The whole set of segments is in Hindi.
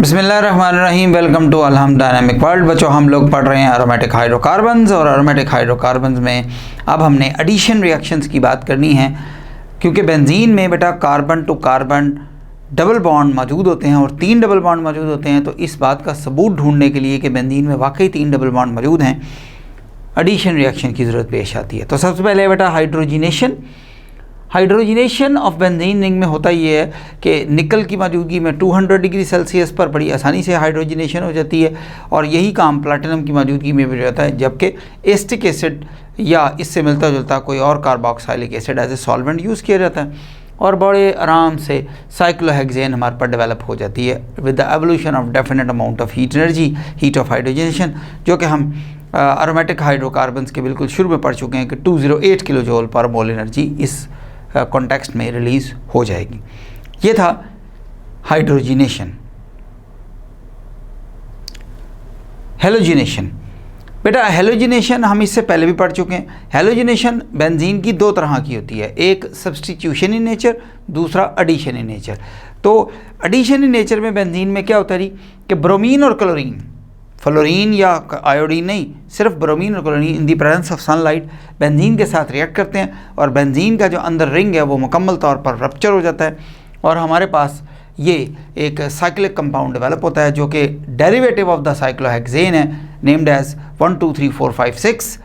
बिस्मिल्लाहिर्रहमानिर्रहीम। Welcome to Alham dynamic world. बच्चों, हम लोग पढ़ रहे हैं एरोमेटिक हाइड्रोकार्बन्स और एरोमेटिक हाइड्रोकार्बन्स में अब हमने एडिशन रिएक्शंस की बात करनी है, क्योंकि बेंजीन में बेटा carbon to carbon double bond मौजूद होते हैं और 3 डबल बॉन्ड मौजूद होते हैं। तो इस बात का सबूत ढूंढने के लिए कि बेंजीन में वाकई 3 डबल बॉन्ड मौजूद हैं, एडिशन रिएक्शन की ज़रूरत पेश आती है। तो सबसे पहले बेटा हाइड्रोजिनेशन ऑफ बेंजीन रिंग में होता ये है कि निकल की मौजूदगी में 200 डिग्री सेल्सियस पर बड़ी आसानी से हाइड्रोजिनेशन हो जाती है और यही काम प्लैटिनम की मौजूदगी में भी जाता है, जबकि एस्टिक एसिड या इससे मिलता जुलता कोई और carboxylic acid as a solvent use किया जाता है और बड़े आराम से साइक्लोहेक्सेन हमारे पर डेवलप हो जाती है with the evolution of definite amount of heat energy, heat of hydrogenation, जो कि हम एरोमेटिक हाइड्रोकार्बन्स के बिल्कुल शुरू में पढ़ चुके हैं कि 208 किलो जूल पर मोल एनर्जी इस कॉन्टेक्स्ट में रिलीज़ हो जाएगी। ये था हाइड्रोजिनेशन। हेलोजिनेशन, बेटा हेलोजिनेशन हम इससे पहले भी पढ़ चुके हैं। हेलोजिनेशन बेंजीन की 2 तरह की होती है, एक सब्सटीट्यूशन इन नेचर, दूसरा एडिशन इन नेचर। तो एडिशन इन नेचर में बेंजीन में क्या होता है कि ब्रोमीन और क्लोरीन, फ्लोरीन या आयोडीन नहीं, सिर्फ ब्रोमीन और chlorine in the presence of sunlight benzene के साथ रिएक्ट करते हैं और बेंजीन का जो अंदर रिंग है वो मुकम्मल तौर पर रप्चर हो जाता है और हमारे पास ये एक साइक्लिक कंपाउंड डेवलप होता है जो कि डेरिवेटिव ऑफ द साइक्लोहेक्सेन है, नेम्ड एज 1 2 3 4 5 6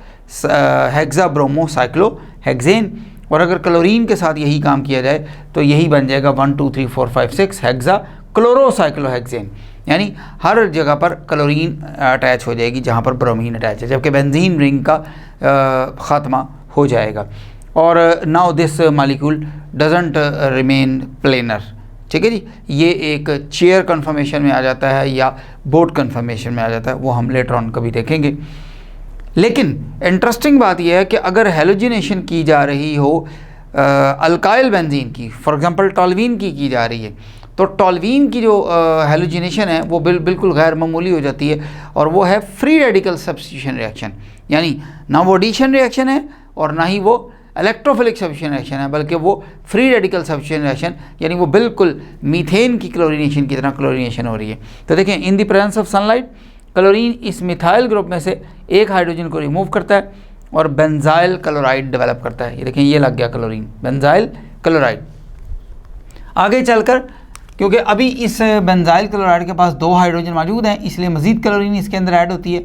हेक्साब्रोमो साइक्लोहेक्सेन। और अगर क्लोरीन के साथ यही काम किया जाए तो यही बन जाएगा 1 2 3 4 5 6 हेक्सा क्लोरोसाइक्लोहेक्सेन, यानी हर जगह पर क्लोरीन अटैच हो जाएगी जहाँ पर ब्रोमीन अटैच है, जबकि बेंजीन रिंग का ख़ात्मा हो जाएगा। और now this molecule doesn't remain planar, ठीक है जी, ये एक चेयर कन्फर्मेशन में आ जाता है या बोट कन्फर्मेशन में आ जाता है, वो हम लेटर ऑन कभी देखेंगे। लेकिन इंटरेस्टिंग बात यह है कि अगर हेलोजिनेशन की जा रही हो अल्काइल बेंजीन की, फॉर एग्जांपल टॉल्वीन की जा रही है, तो टॉल्वीन की जो हेलोजिनेशन है वो बिल्कुल गैर मामूली हो जाती है और वो है फ्री रेडिकल सब्स्टिट्यूशन रिएक्शन, यानी ना वो एडिशन रिएक्शन है और ना ही वो इलेक्ट्रोफिलिक सब्स्टिट्यूशन रिएक्शन है, बल्कि वो फ्री रेडिकल सब्स्टिट्यूशन रिएक्शन, यानी वो बिल्कुल मीथेन की क्लोरीनेशन की तरह क्लोरीनेशन हो रही है। तो देखें, in the presence of sunlight chlorine इस मिथाइल ग्रुप में से एक हाइड्रोजन को रिमूव करता है और बेंजाइल क्लोराइड डेवलप करता है। ये देखें, ये लग गया क्लोरीन, बेंजाइल क्लोराइड। आगे चलकर, क्योंकि अभी इस बेंजाइल क्लोराइड के पास 2 हाइड्रोजन मौजूद हैं, इसलिए मज़ीद क्लोरीन इसके अंदर ऐड होती है,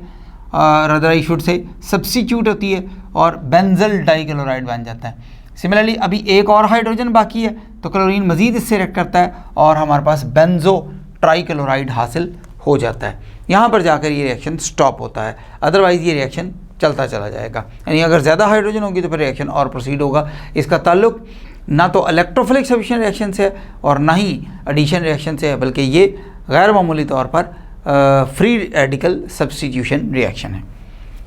rather I should say substitute होती है और बेंजल डाइक्लोराइड बन जाता है। सिमिलरली अभी एक और हाइड्रोजन बाकी है तो क्लोरीन मज़ीद इससे रिएक्ट करता है और हमारे पास बेंजो ट्राइक्लोराइड हासिल हो जाता है। यहाँ पर जाकर ये रिएक्शन स्टॉप होता है, अदरवाइज़ ये रिएक्शन चलता चला जाएगा, यानी अगर ज़्यादा हाइड्रोजन होगी तो फिर रिएक्शन और प्रोसीड होगा। इसका ताल्लुक ना तो इलेक्ट्रोफिलिक सब्स्टिट्यूशन रिएक्शन से और ना ही एडिशन रिएक्शन से है, बल्कि ये गैर मामूली तौर पर फ्री रेडिकल सब्स्टिट्यूशन रिएक्शन है।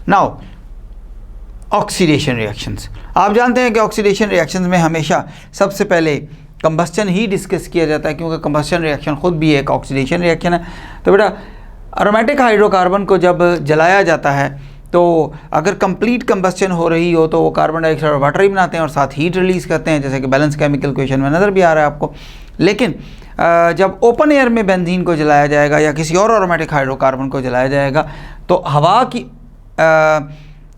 नाउ ऑक्सीडेशन रिएक्शंस, आप जानते हैं कि ऑक्सीडेशन रिएक्शंस में हमेशा सबसे पहले कंबस्चन ही डिस्कस किया जाता है, क्योंकि कंबस्चन रिएक्शन खुद भी एक ऑक्सीडेशन रिएक्शन है। तो बेटा एरोमेटिक हाइड्रोकार्बन को जब जलाया जाता है तो अगर कंप्लीट कंबस्चन हो रही हो तो वो कार्बन डाइऑक्साइड और वाटर ही बनाते हैं और साथ हीट रिलीज़ करते हैं, जैसे कि बैलेंस केमिकल इक्वेशन में नज़र भी आ रहा है आपको। लेकिन जब ओपन एयर में बेंजीन को जलाया जाएगा या किसी और एरोमेटिक हाइड्रोकार्बन को जलाया जाएगा तो हवा की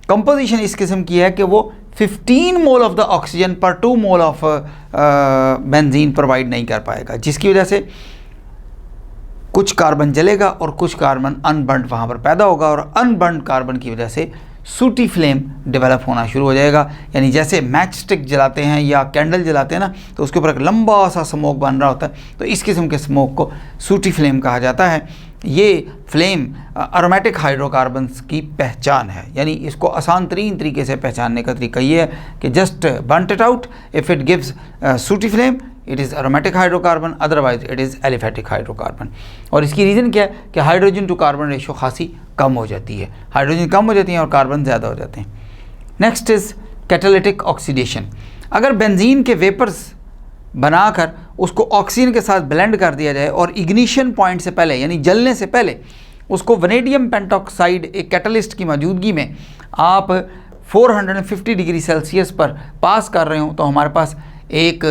कंपोजिशन इस किस्म की है कि वो 15 मोल ऑफ द ऑक्सीजन पर 2 मोल ऑफ बेंजीन प्रोवाइड नहीं कर पाएगा, जिसकी वजह से कुछ कार्बन जलेगा और कुछ कार्बन अनबर्न्ड वहाँ पर पैदा होगा और अनबर्न्ड कार्बन की वजह से सूटी फ्लेम डेवलप होना शुरू हो जाएगा। यानी जैसे मैच स्टिक जलाते हैं या कैंडल जलाते हैं ना, तो उसके ऊपर एक लंबा सा स्मोक बन रहा होता है, तो इस किस्म के स्मोक को सूटी फ्लेम कहा जाता है। ये फ्लेम एरोमेटिक हाइड्रोकार्बन्स की पहचान है, यानी इसको आसान तरीन तरीके से पहचानने का तरीका ये है कि just burn it out, if it gives सूटी flame it is aromatic hydrocarbon, otherwise it is aliphatic hydrocarbon. और इसकी रीज़न क्या है कि हाइड्रोजन टू कार्बन रेशो खासी कम हो जाती है, हाइड्रोजन कम हो जाती हैं और कार्बन ज़्यादा हो जाते हैं। Next is catalytic oxidation. अगर बेंजीन के वेपर्स बनाकर उसको ऑक्सीजन के साथ ब्लेंड कर दिया जाए और इग्निशन पॉइंट से पहले, यानी जलने से पहले, उसको वनेडियम पेंटॉक्साइड एक कैटलिस्ट की मौजूदगी में आप 450 डिग्री सेल्सियस पर पास कर रहे हो, तो हमारे पास एक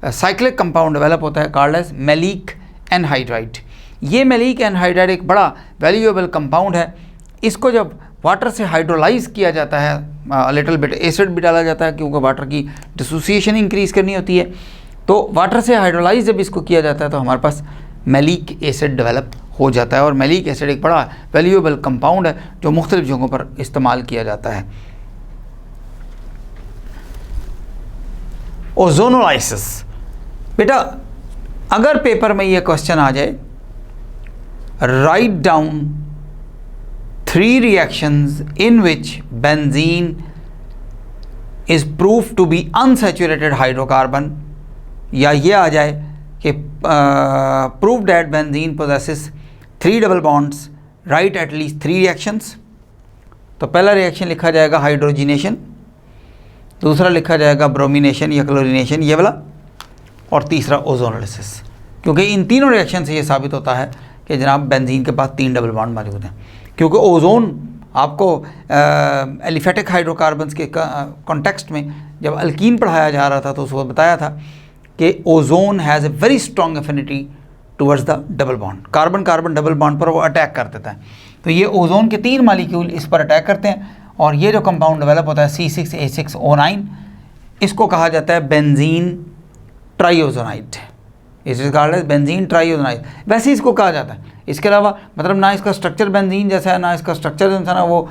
साइक्लिक कंपाउंड डेवलप होता है कॉल्ड एज मैलिक एनहाइड्राइड। ये मैलिक एनहाइड्राइड एक बड़ा वैल्यूएबल कंपाउंड है। इसको जब वाटर से हाइड्रोलाइज किया जाता है, लिटिल बिट एसिड भी डाला जाता है क्योंकि वाटर की डिसोसिएशन इंक्रीज करनी होती है, तो वाटर से हाइड्रोलाइज जब इसको किया जाता है तो हमारे पास मैलिक एसिड डेवलप हो जाता है। और मैलिक एसिड एक बड़ा वैल्यूएबल कंपाउंड है जो मुख्तलिफ जगहों पर इस्तेमाल किया जाता है। ओजोनोलाइसिस, बेटा अगर पेपर में ये क्वेश्चन आ जाए, write down 3 reactions in which benzene is proved to be unsaturated hydrocarbon, या ये आ जाए कि proved that benzene possesses 3 double bonds, write at least 3 reactions। तो पहला रिएक्शन लिखा जाएगा हाइड्रोजिनेशन, दूसरा लिखा जाएगा ब्रोमिनेशन या क्लोरीनेशन ये वाला, और तीसरा ओजोनोलाइसिस। क्योंकि इन तीनों रिएक्शन से ये साबित होता है कि जनाब बेंजीन के पास 3 डबल बॉन्ड मौजूद हैं। क्योंकि ओजोन आपको एलिफेटिक हाइड्रोकार्बन्स के कॉन्टेक्स्ट में जब अल्कीन पढ़ाया जा रहा था तो उसको बताया था कि ozone has a very strong affinity towards the double bond, carbon carbon double bond पर वो अटैक कर देता है। तो ये ओजोन के 3 मालिक्यूल इस पर अटैक करते हैं और ये जो कंपाउंड डेवलप होता है C6H6O9, इसको कहा जाता है बेंजीन ट्राइओजोनाइड। इस कॉल्ड एज बेंजीन ट्राइओजोनाइड, वैसे ही इसको कहा जाता है। इसके अलावा मतलब ना इसका स्ट्रक्चर बेंजीन जैसा है, ना इसका स्ट्रक्चर जो है ना वो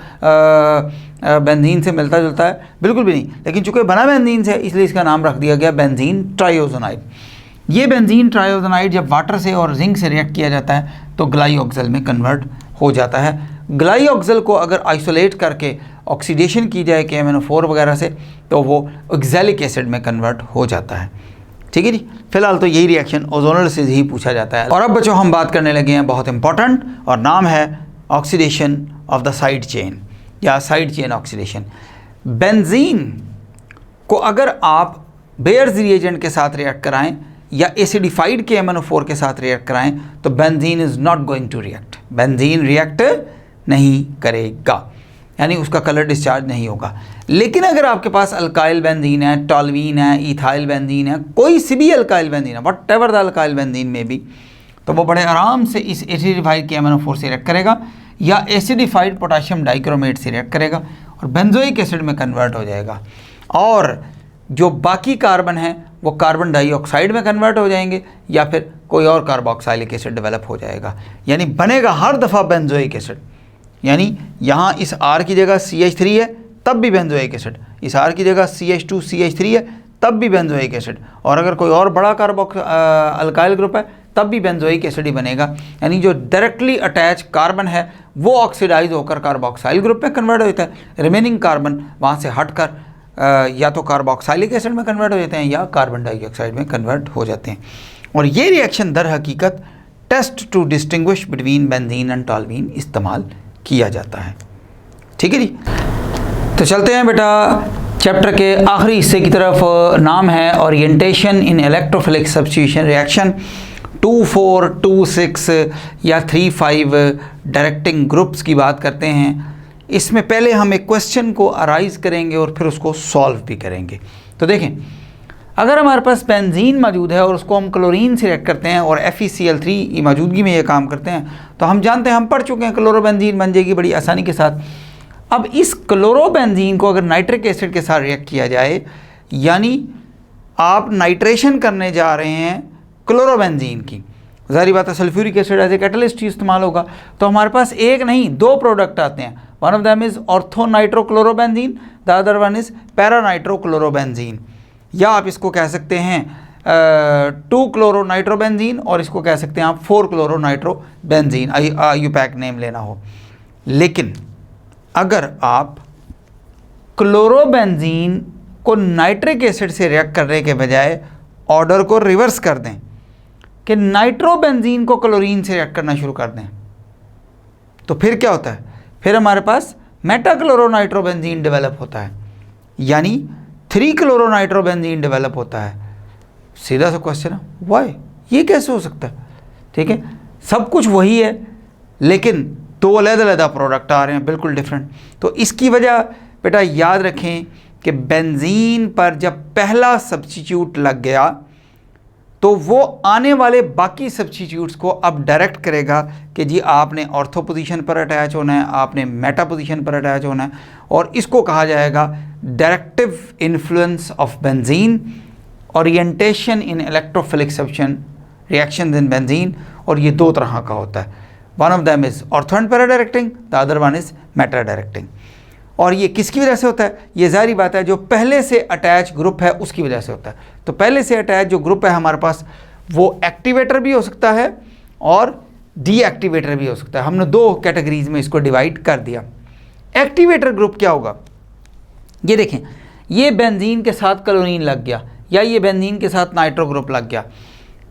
बेंजीन से मिलता जुलता है, बिल्कुल भी नहीं। लेकिन चूँकि बना बेंजीन से इसलिए इसका नाम रख दिया गया बेंजीन ट्राइओजोनाइड। ये बेंजीन ट्राइओजोनाइड जब वाटर से और जिंक से रिएक्ट किया जाता है तो ग्लाइऑक्सल में कन्वर्ट हो जाता है। ग्लाइऑक्सल को अगर आइसोलेट करके ऑक्सीडेशन की जाए KMnO4 वगैरह से तो वो ऑक्सैलिक एसिड में कन्वर्ट हो जाता है। ठीक है जी, फिलहाल तो यही रिएक्शन ओजोनोलाइसिस ही पूछा जाता है। और अब बच्चों हम बात करने लगे हैं बहुत इंपॉर्टेंट, और नाम है oxidation of the side chain या साइड चेन ऑक्सीडेशन। बेंजीन को अगर आप बेयर्स रिएजेंट के साथ रिएक्ट कराएं या एसिडिफाइड KMnO4 के साथ रिएक्ट कराएं तो benzene is not going to react, benzene react नहीं करेगा, यानी उसका कलर डिस्चार्ज नहीं होगा। लेकिन अगर आपके पास अल्काइल बेंजीन है, टॉल्वीन है, इथाइल बेंजीन है, कोई सी भी अल्काइल बेंजीन है, what ever the alkyl benzene में भी, तो वो बड़े आराम से इस एसिडिफाइड KMnO4 से रिएक्ट करेगा या एसिडिफाइड पोटाशियम डाइक्रोमेट से रिएक्ट करेगा और बेंजोइक एसिड में कन्वर्ट हो जाएगा। और जो बाकी कार्बन हैं वो कार्बन डाइऑक्साइड में कन्वर्ट हो जाएंगे या फिर कोई और कार्बोक्सिलिक एसिड डेवलप हो जाएगा, यानी बनेगा हर दफ़ा बेंजोइक एसिड। यानी यहाँ इस R की जगह CH3 है तब भी बेंजोइक एसिड, इस R की जगह CH2 CH3 है तब भी बेंजोइक एसिड, और अगर कोई और बड़ा अल्काइल ग्रुप है तब भी बेंजोइक एसिड ही बनेगा। यानी जो डायरेक्टली अटैच कार्बन है वो ऑक्सीडाइज होकर कार्बोक्साइल ग्रुप में कन्वर्ट हो जाता है, रिमेनिंग कार्बन वहाँ से हटकर या तो कार्बोक्साइलिक एसिड में कन्वर्ट हो जाते हैं या कार्बन डाइऑक्साइड में कन्वर्ट हो जाते हैं। और ये रिएक्शन दर हकीकत test to distinguish between benzene and toluene इस्तेमाल किया जाता है। ठीक है जी, तो चलते हैं बेटा चैप्टर के आखिरी हिस्से की तरफ। नाम है ओरिएंटेशन इन इलेक्ट्रोफिलिक सब्स्टिट्यूशन रिएक्शन 2,4, 2,6 या 3,5 डायरेक्टिंग ग्रुप्स की बात करते हैं। इसमें पहले हम एक क्वेश्चन को अराइज करेंगे और फिर उसको सॉल्व भी करेंगे। तो देखें, अगर हमारे पास बेंजीन मौजूद है और उसको हम क्लोरीन से रिएक्ट करते हैं और FeCl3 की मौजूदगी में ये काम करते हैं, तो हम जानते हैं, हम पढ़ चुके हैं, क्लोरोबेंजीन बन जाएगी बड़ी आसानी के साथ। अब इस क्लोरोबेंजीन को अगर नाइट्रिक एसिड के साथ रिएक्ट किया जाए, यानी आप नाइट्रेशन करने जा रहे हैं क्लोरोबेंजीन की, ज़ाहिर बात है sulphuric acid as a catalyst ही इस्तेमाल होगा, तो हमारे पास एक नहीं 2 प्रोडक्ट आते हैं। One of them is orthonitrochlorobenzene, the other one is paranitrochlorobenzene, या आप इसको कह सकते हैं 2-क्लोरोनाइट्रोबेंजीन और इसको कह सकते हैं आप 4-क्लोरोनाइट्रोबेंजीन, IUPAC नेम लेना हो। लेकिन अगर आप क्लोरोबेंजीन को नाइट्रिक एसिड से रिएक्ट करने के बजाय ऑर्डर को रिवर्स कर दें कि नाइट्रोबेंजीन को क्लोरीन से रिएक्ट करना शुरू कर दें, तो फिर क्या होता है? फिर हमारे पास मेटाक्लोरोनाइट्रोबेंजीन डेवलप होता है, यानी 3-क्लोरोनाइट्रोबेंजीन डेवलप होता है। सीधा सा क्वेश्चन है, वाई, ये कैसे हो सकता है? ठीक है, सब कुछ वही है लेकिन 2 अलग-अलग प्रोडक्ट आ रहे हैं, बिल्कुल डिफरेंट। तो इसकी वजह बेटा याद रखें कि बेंजीन पर जब पहला सब्स्टिट्यूट लग गया तो वो आने वाले बाकी सब्स्टिट्यूट्स को अब डायरेक्ट करेगा कि जी आपने ऑर्थो पोजीशन पर अटैच होना है, आपने मेटा पोजीशन पर अटैच होना है, और इसको कहा जाएगा directive influence of benzene, orientation in electrophilic substitution reactions in benzene. और ये दो तरह का होता है, one of them is ortho and para directing, the other one is Meta directing. और ये किसकी वजह से होता है? ये जाहिर बात है जो पहले से अटैच ग्रुप है उसकी वजह से होता है। तो पहले से अटैच जो ग्रुप है हमारे पास, वो एक्टिवेटर भी हो सकता है और डीएक्टिवेटर भी हो सकता है। हमने दो कैटेगरीज में इसको डिवाइड कर दिया। एक्टिवेटर ग्रुप क्या होगा? ये देखें, ये बेंजीन के साथ क्लोरीन लग गया, या ये बेंजीन के साथ नाइट्रो ग्रुप लग गया।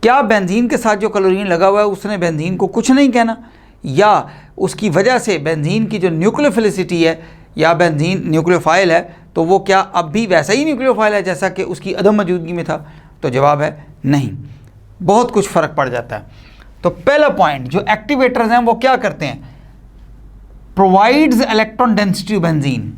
क्या बेंजीन के साथ जो क्लोरीन लगा हुआ है उसने बेंजीन को कुछ नहीं कहना, या उसकी वजह से बेंजीन की जो न्यूक्लियोफिलिसिटी है या बेंजीन न्यूक्लियोफाइल है, तो वो क्या अब भी वैसा ही न्यूक्लियोफाइल है जैसा कि उसकी अदम मौजूदगी में था? तो जवाब है नहीं, बहुत कुछ फ़र्क पड़ जाता है। तो पहला पॉइंट, जो एक्टिवेटर्स हैं वो क्या करते हैं? Provides electron density to benzene,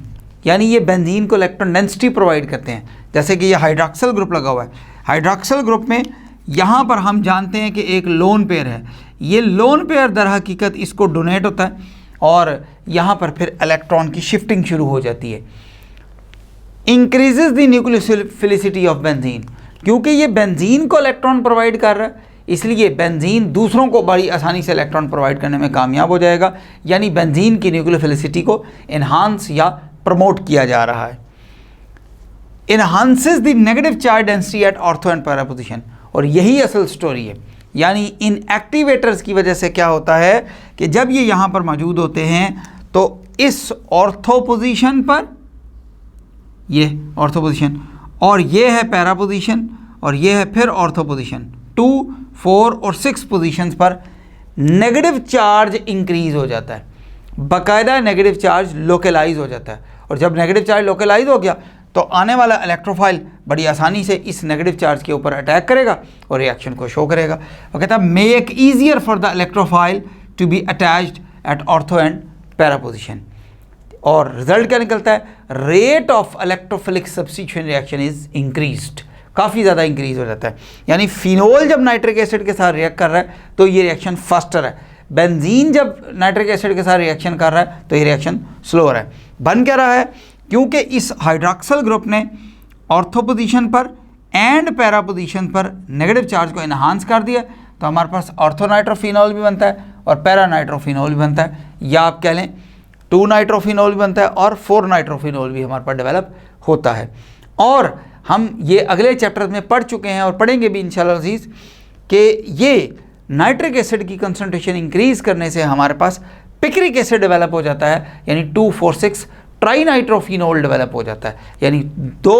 यानी ये बेंजीन को इलेक्ट्रॉन डेंसिटी प्रोवाइड करते हैं। जैसे कि ये हाइड्रॉक्सिल ग्रुप लगा हुआ है, हाइड्रॉक्सिल ग्रुप में यहाँ पर हम जानते हैं कि एक लोन पेयर है, ये लोन पेयर दर हकीकत इसको डोनेट होता है और यहाँ पर फिर इलेक्ट्रॉन की शिफ्टिंग शुरू हो जाती है। Increases the nucleophilicity of benzene, क्योंकि ये बेंजीन को इलेक्ट्रॉन प्रोवाइड कर रहा है इसलिए बेंजीन दूसरों को बड़ी आसानी से इलेक्ट्रॉन प्रोवाइड करने में कामयाब हो जाएगा, यानी बेंजीन की न्यूक्लियोफिलिसिटी को इन्हांस या प्रमोट किया जा रहा है। Enhances the negative charge density eight ortho and para position, और यही असल स्टोरी है। यानी इन एक्टिवेटर्स की वजह से क्या होता है कि जब ये यहाँ पर मौजूद होते हैं तो इस ऑर्थो पोजीशन पर, ये ऑर्थो पोजीशन, और ये है पैरा पोजीशन, और ये है फिर ऑर्थो पोजीशन, 2, 4 और 6 पोजीशंस पर नेगेटिव चार्ज इंक्रीज हो जाता है, बाकायदा नेगेटिव चार्ज लोकलाइज हो जाता है। और जब नेगेटिव चार्ज लोकलाइज हो गया तो आने वाला इलेक्ट्रोफाइल बड़ी आसानी से इस नेगेटिव चार्ज के ऊपर अटैक करेगा और रिएक्शन को शो करेगा। वो कहता है make easier for the electrophile to be attached at ortho and para position. और रिजल्ट क्या निकलता है? Rate of electrophilic substitution reaction is increased, काफ़ी ज़्यादा इंक्रीज हो जाता है। यानी फिनोल जब नाइट्रिक एसिड के साथ रिएक्ट कर रहा है तो ये रिएक्शन फास्टर है, बेंजीन जब नाइट्रिक एसिड के साथ रिएक्शन कर रहा है तो ये रिएक्शन स्लोअर है। बन क्या रहा है? क्योंकि इस हाइड्रॉक्सिल ग्रुप ने ऑर्थो पोजीशन पर एंड पैरा पोजीशन पर नेगेटिव चार्ज को इन्हांस कर दिया, तो हमारे पास ऑर्थो नाइट्रोफिनॉल भी बनता है और पैरा नाइट्रोफिनॉल भी बनता है, या आप कह लें 2 नाइट्रोफिनॉल भी बनता है और 4 नाइट्रोफिनॉल भी हमारे पास डेवलप होता है। और हम ये अगले चैप्टर में पढ़ चुके हैं और पढ़ेंगे भी इंशाल्लाह अज़ीज़ कि ये नाइट्रिक एसिड की कंसंट्रेशन इंक्रीज करने से हमारे पास पिक्रिक एसिड डेवलप हो जाता है, यानी 2,4,6 ट्राइनाइट्रोफिनॉल डेवलप हो जाता है। यानी दो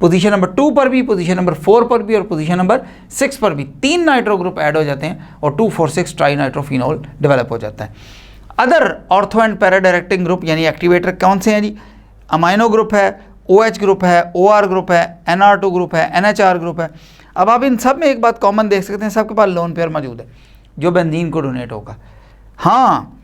पोजीशन नंबर 2 पर भी, पोजीशन नंबर 4 पर भी और पोजीशन नंबर 6 पर भी 3 नाइट्रो ग्रुप ऐड हो जाते हैं और 2,4,6 ट्राइनाइट्रोफिनॉल डेवलप हो जाता है। Other ortho and para directing group यानी एक्टिवेटर कौन से हैं जी? अमाइनो ग्रुप है, OH ग्रुप है, OR ग्रुप है, NR2 ग्रुप है, NHR ग्रुप है। अब आप इन सब में एक बात कॉमन देख सकते हैं, सबके पास लोन पेयर मौजूद है जो बेंजीन को डोनेट होगा। हाँ,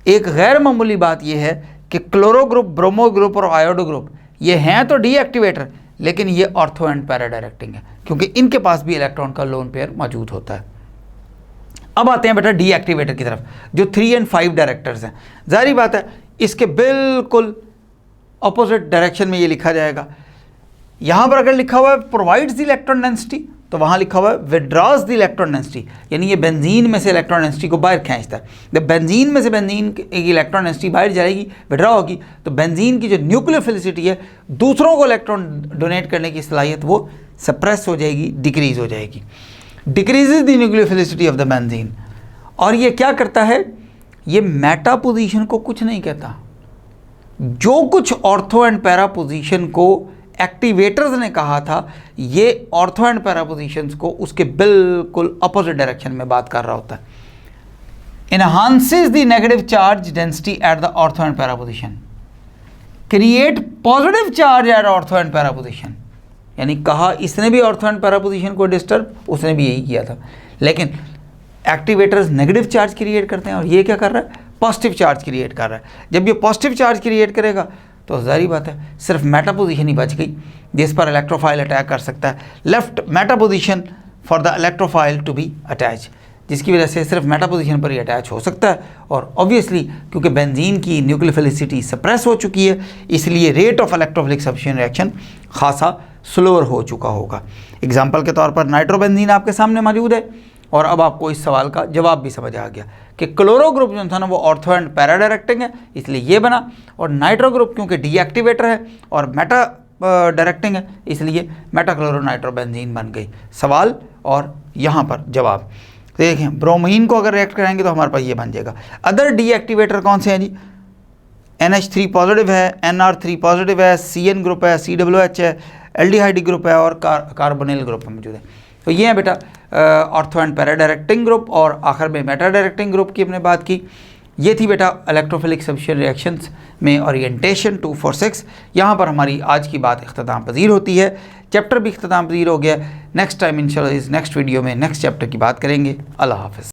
एक गैर मामूली बात यह है कि क्लोरो ग्रुप, ब्रोमो ग्रुप और आयोडो ग्रुप ये हैं तो डीएक्टिवेटर, लेकिन ये ऑर्थो एंड पैरा डायरेक्टिंग है क्योंकि इनके पास भी इलेक्ट्रॉन का लोन पेयर मौजूद होता है। अब आते हैं बेटा डीएक्टिवेटर की तरफ, जो 3 और 5 डायरेक्टर्स हैं। जाहिर बात है इसके बिल्कुल अपोजिट डायरेक्शन में ये लिखा जाएगा। यहाँ पर अगर लिखा हुआ है प्रोवाइड्स द इलेक्ट्रॉन डेंसिटी, तो वहाँ लिखा हुआ है विड्रॉज द इलेक्ट्रॉन डेंसिटी, यानी ये बेंजीन में से इलेक्ट्रॉन डेंसिटी को बाहर खींचता है। जब बेंजीन में से बेंजीन की इलेक्ट्रॉन डेंसिटी बाहर जाएगी, विड्रॉ होगी, तो बेंजीन की जो न्यूक्लियोफिलिसिटी है, दूसरों को इलेक्ट्रॉन डोनेट करने की सलाहियत वो सप्रेस हो जाएगी, डिक्रीज हो जाएगी। Decreases the nucleophilicity of the benzene. और ये क्या करता है? ये मेटा पोजीशन को कुछ नहीं कहता। जो कुछ ऑर्थो एंड पैरा पोजीशन को एक्टिवेटर्स ने कहा था, ये ऑर्थो एंड पैरा पोजीशंस को उसके बिल्कुल अपोजिट डायरेक्शन में बात कर रहा होता है। Enhances the negative charge density at the ortho and para position, create positive charge at ortho and para position. यानी कहा इसने भी ऑर्थो एंड पैरा पोजीशन को डिस्टर्ब, उसने भी यही किया था, लेकिन एक्टिवेटर्स नेगेटिव चार्ज क्रिएट करते हैं और ये क्या कर रहा है? पॉजिटिव चार्ज क्रिएट कर रहा है। जब ये पॉजिटिव चार्ज क्रिएट करेगा तो जाहिर बात है सिर्फ मेटा पोजीशन ही बच गई जिस पर इलेक्ट्रोफाइल अटैक कर सकता है। Left meta position for the electrophile to be attach, जिसकी वजह से सिर्फ मेटा पोजीशन पर ही अटैच हो सकता है। और ऑब्वियसली क्योंकि बेंजीन की न्यूक्लियोफिलिसिटी सप्रेस हो चुकी है, इसलिए rate of electrophilic substitution reaction खासा स्लोअर हो चुका होगा। एग्जाम्पल के तौर पर नाइट्रोबेंजीन आपके सामने मौजूद है, और अब आपको इस सवाल का जवाब भी समझ आ गया कि क्लोरो ग्रुप जो था ना वो ऑर्थो एंड पैरा डायरेक्टिंग है, इसलिए ये बना, और नाइट्रो ग्रुप क्योंकि डीएक्टिवेटर है और मेटा डायरेक्टिंग है, इसलिए मेटाक्लोरोनाइट्रोबेंजीन बन गई। सवाल और यहाँ पर जवाब देखें, ब्रोमीन को अगर रिएक्ट कराएंगे तो हमारे पास ये बन जाएगा। अदर डीएक्टिवेटर कौन से हैं जी? NH3 पॉजिटिव है, NR3 पॉजिटिव है, CN ग्रुप है, COOH है, एल्डिहाइड ग्रुप है और कार्बोनिल ग्रुप मौजूद है। तो ये है बेटा ortho and para directing group, और आखिर में मेटा डायरेक्टिंग ग्रुप की हमने बात की। ये थी बेटा इलेक्ट्रोफिलिक सब्स्टिट्यूशन रिएक्शंस में ओरिएंटेशन 246। यहाँ पर हमारी आज की बात इख्तिताम पजीर होती है, चैप्टर भी इख्तिताम पजीर हो गया। नेक्स्ट टाइम इंशाल्लाह इस नेक्स्ट वीडियो में नेक्स्ट चैप्टर की बात करेंगे। अल्लाह हाफ़िज़।